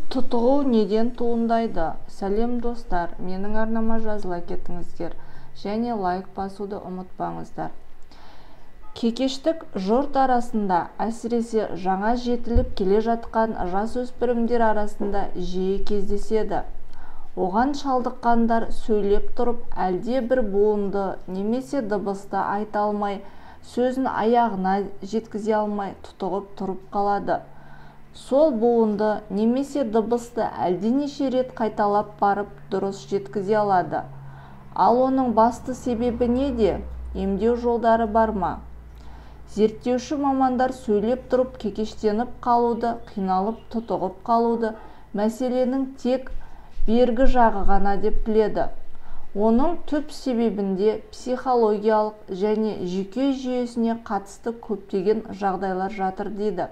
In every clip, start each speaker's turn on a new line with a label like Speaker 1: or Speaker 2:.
Speaker 1: Тұтығу неден туындайды? Сәлем достар, менің арнама жазыла кетіңіздер және лайк басуды ұмытпаңыздар. Кекештік жұрт арасында, әсіресе жаңа жетіліп келе жатқан жасөспірімдер арасында жиі кездеседі. Оған шалдыққандар сөйлеп тұрып әлде бір буынды немесе дыбысты айта алмай, сөзін аяғына жеткізе алмай тұтығып тұрып қалады. Сол буынды немесе дыбысты әлденеше рет қайталап барып дұрыс жеткізе алады. Ал оның басты себебі неде? Емдеу жолдары бар ма? Зерттеуші мамандар сөйлеп тұрып кекештеніп қалуды, қиналып тұтығып қалуды мәселенің тек бергі жағы ғана деп біледі. Оның түп себебінде психологиялық және жүйке жүйесіне қатысты көптеген жағдайлар жатыр дейді.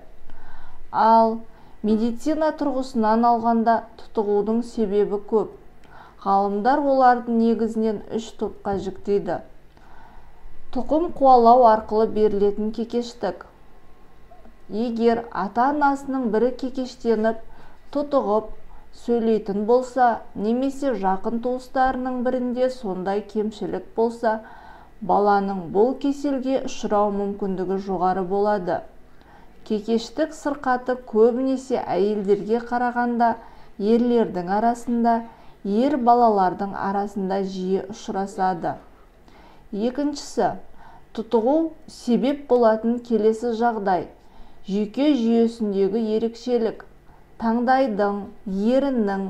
Speaker 1: Ал медицина тұрғысынан алғанда тұтығудың себебі көп. Ғалымдар олардың негізінен 3 топқа жіктейді. Тұқым қуалау арқылы берілетін кекештік. Егер ата-анасының бірі кекештеніп, тұтығып сөйлейтін болса, немесе жақын туыстарының бірінде сондай кемшілік болса, баланың бұл кеселге ұшырау мүмкіндігі жоғары болады. Кекештік сырқаты көбінесе әйелдерге қарағанда ерлердің арасында, ер балалардың арасында жиі ұшырасады. Екіншісі, тұтығу себеп болатын келесі жағдай. Жүйке жүйесіндегі ерекшелік. Таңдайдың, еріннің,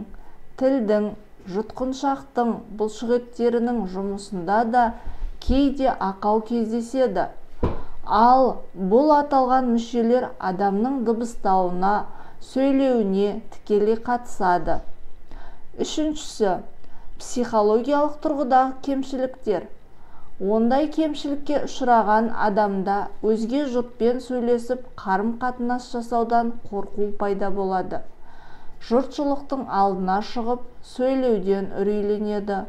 Speaker 1: тілдің, жұтқыншақтың, бұлшықеттерінің жұмысында да кейде ақау кездеседі. Ал бұл аталған мүшелер адамның дыбыстауына, сөйлеуіне тікелей қатысады. Үшіншісі, психологиялық тұрғыдағы кемшіліктер. Ондай кемшілікке ұшыраған адамда өзге жұртпен сөйлесіп қарым-қатынас жасаудан қорқу пайда болады. Жұртшылықтың алдына шығып сөйлеуден үрейленеді.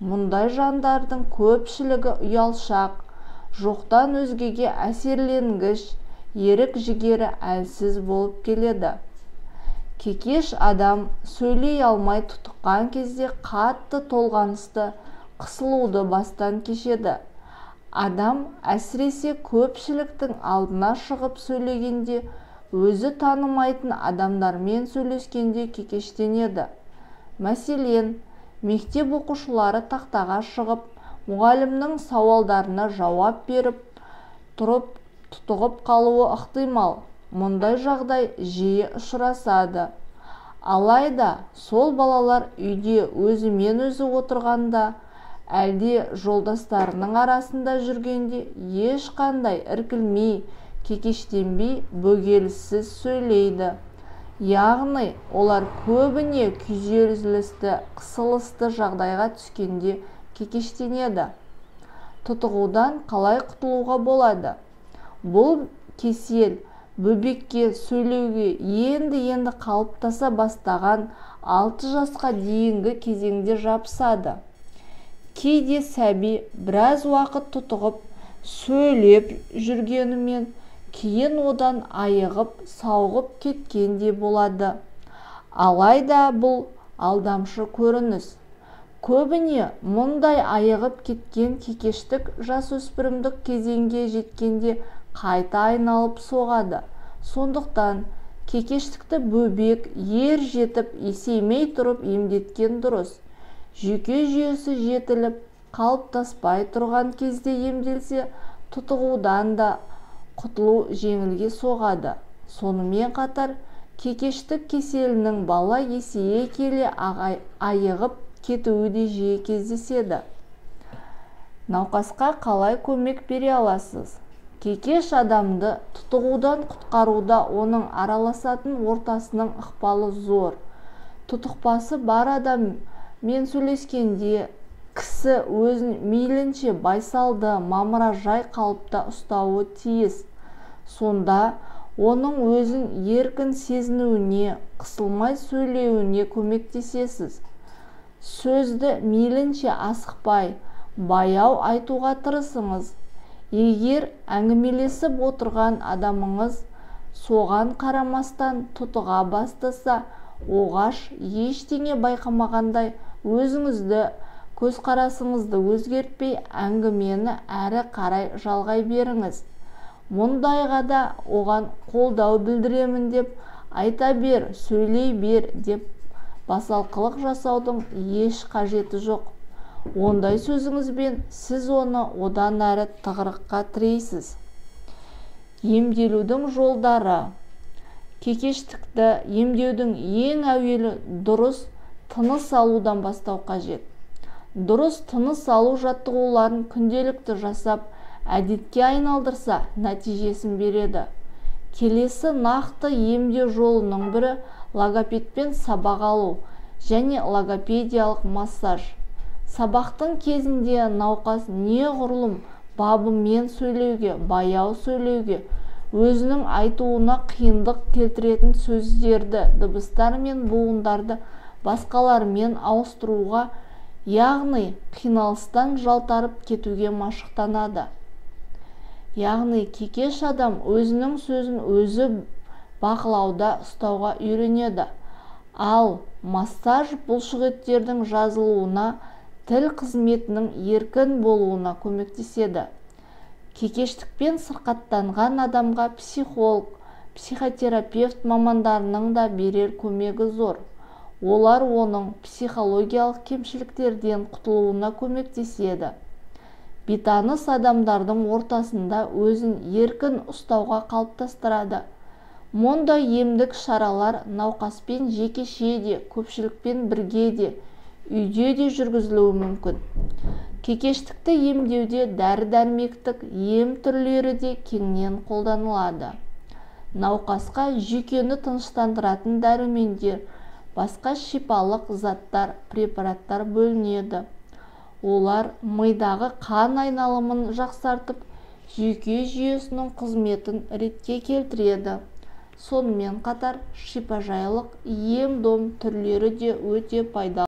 Speaker 1: Мұндай жандардың көпшілігі ұялшақ, жоқтан өзгеге әсерленгіш, ерік жігері әлсіз болып келеді. Кекеш адам сөйлей алмай тұтыққан кезде қатты толғанысты, қысылуды бастан кешеді. Адам әсіресе көпшіліктің алдына шығып сөйлегенде, өзі танымайтын адамдармен сөйлескенде кекештенеді. Мәселен, мектеп оқушылары тақтаға шығып, мұғалімнің сауалдарына жауап беріп тұрып тұтығып қалуы ықтимал. Мұндай жағдай жиі ұшырасады. Алайда сол балалар үйде өзімен өзі отырғанда, әлде жолдастарының арасында жүргенде ешқандай іркілмей, кекештенбей, бөгеліссіз сөйлейді. Яғни, олар көбіне күйзелісті, қысылысты жағдайға түскенде кекештенеді. Тұтығудан қалай құтылуға болады? Бұл кесел бөбекке сөйлеуге енді қалыптаса бастаған 6 жасқа дейінгі кезеңде жабысады. Кейде сәби біраз уақыт тұтығып сөйлеп жүргенімен, кейін одан айығып, сауығып кеткен де болады. Алайда бұл алдамшы көрініс. Көбіне мұндай айығып кеткен кекештік жасөспірімдік кезеңге жеткенде қайта айналып соғады. Сондықтан кекештікті бөбек ер жетіп есеймей тұрып емдеткен дұрыс. Жүйке жүйесі жетіліп, қалыптаспай тұрған кезде емделсе, тұтығудан да құтылу жеңілге соғады. Сонымен қатар, кекештік кеселінің бала есейе келе айығып кетуі де жиі кездеседі. Науқасқа қалай көмек бере аласыз? Кекеш адамды тұтығудан құтқаруда оның араласатын ортасының ықпалы зор. Тұтықпасы бар адаммен сөйлескенде кісі өзін мейлінше байсалды, мамыражай қалыпта ұстауы тиіс. Сонда оның өзін еркін сезінуіне, қысылмай сөйлеуіне көмектесесіз. Сөзді мейлінше асықпай, баяу айтуға тырысыңыз. Егер әңгімелесіп отырған адамыңыз соған қарамастан тұтыға бастаса, оғаш ештеңе байқамағандай өзіңізді көзқарасыңызды өзгертпей әңгімені әрі қарай жалғай беріңіз. Мұндайға да оған қолдау білдіремін деп айта бер, сөйлей бер деп басалқылық жасаудың еш қажеті жоқ. Ондай сөзіңізбен сіз оны одан әрі тығырыққа тірейсіз. Емделудің жолдары. Кекештікті емдеудің ең әуелі дұрыс тыныс алудан бастау қажет. Дұрыс тыныс алу жаттығуларын күнделікті жасап, әдетке айналдырса, нәтижесін береді. Келесі нақты емдеу жолының бірі логопедпен сабақ алу және логопедиялық массаж. Сабақтың кезінде науқас неғұрлым бабымен сөйлеуге, баяу сөйлеуге, өзінің айтуына қиындық келтіретін сөздерді, дыбыстар мен буындарды басқалармен ауыстыруға, яғни қиналыстан жалтарып кетуге машықтанады. Яғни кекеш адам өзінің сөзін өзі бақылауда ұстауға үйренеді. Ал массаж бұлшықеттердің жазылуына, тіл қызметінің еркін болуына көмектеседі. Кекештікпен сырқаттанған адамға психолог, психотерапевт мамандарының да берер көмегі зор. Олар оның психологиялық кемшіліктерден құтылуына көмектеседі. Бейтаныс адамдардың ортасында өзін еркін ұстауға қалыптастырады. Мұндай емдік шаралар науқаспен жекеше де, көпшілікпен бірге де, үйде де жүргізілуі мүмкін. Кекештікті емдеуде дәрі-дәрмектік ем түрлері де кеңінен қолданылады. Науқасқа жүйкені тыныштандыратын дәрумендер, басқа шипалық заттар, препараттар бөлінеді. Олар мидағы қан айналымын жақсартып, жүйке жүйесінің қызметін ретке келтіреді. Сонымен қатар шипажайлық ем-дом түрлері де өте пайдалы.